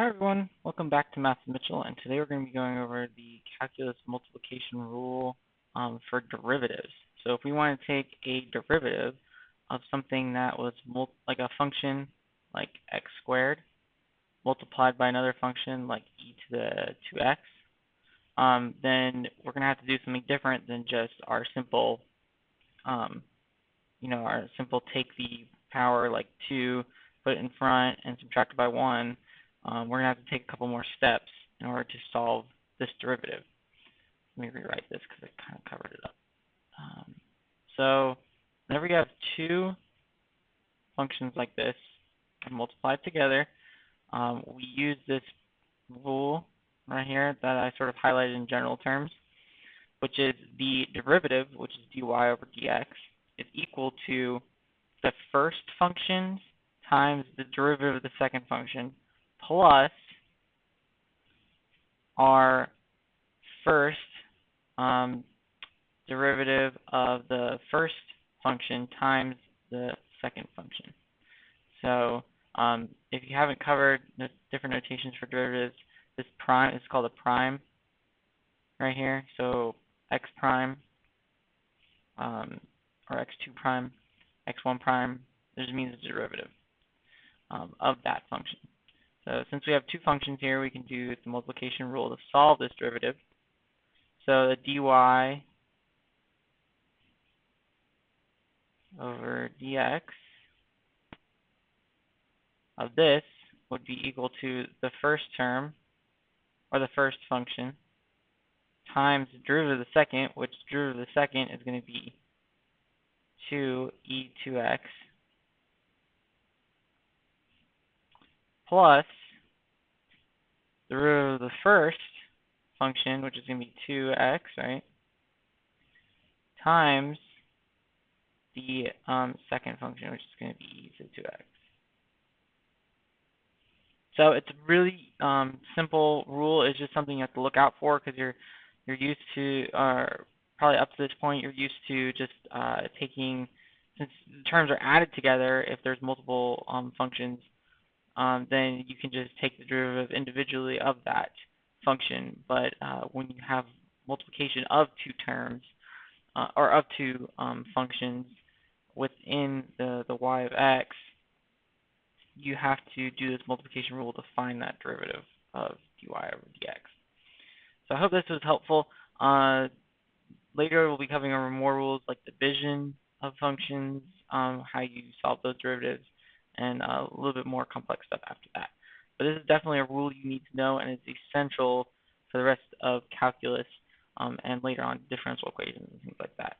Hi everyone, welcome back to Math with Mitchell, and today we're going to be going over the calculus multiplication rule for derivatives. So if we want to take a derivative of something that was like a function like x squared multiplied by another function like e to the 2x, then we're going to have to do something different than just our simple, take the power like 2, put it in front, and subtract it by 1. We're going to have to take a couple more steps in order to solve this derivative. Let me rewrite this because I kind of covered it up. So whenever you have two functions like this and multiplied together, we use this rule right here that I sort of highlighted in general terms, which is the derivative, which is dy over dx, is equal to the first function times the derivative of the second function plus our first derivative of the first function times the second function. So if you haven't covered the different notations for derivatives, this prime is called a prime right here. So x prime or x2 prime, x1 prime, this means the derivative of that function. So since we have two functions here, we can do the multiplication rule to solve this derivative. So the dy over dx of this would be equal to the first term, or the first function, times the derivative of the second, which the derivative of the second is going to be 2e2x, plus the derivative of the first function, which is going to be 2x, right, times the second function, which is going to be e to the 2x. So it's a really simple rule. It's just something you have to look out for because you're used to, probably up to this point, you're used to just taking, since the terms are added together, if there's multiple functions, then you can just take the derivative individually of that function. But when you have multiplication of two terms, or of two functions within the y of x, you have to do this multiplication rule to find that derivative of dy over dx. So I hope this was helpful. Later we'll be covering over more rules like division of functions, how you solve those derivatives, and a little bit more complex stuff after that. But this is definitely a rule you need to know, and it's essential for the rest of calculus and later on differential equations and things like that.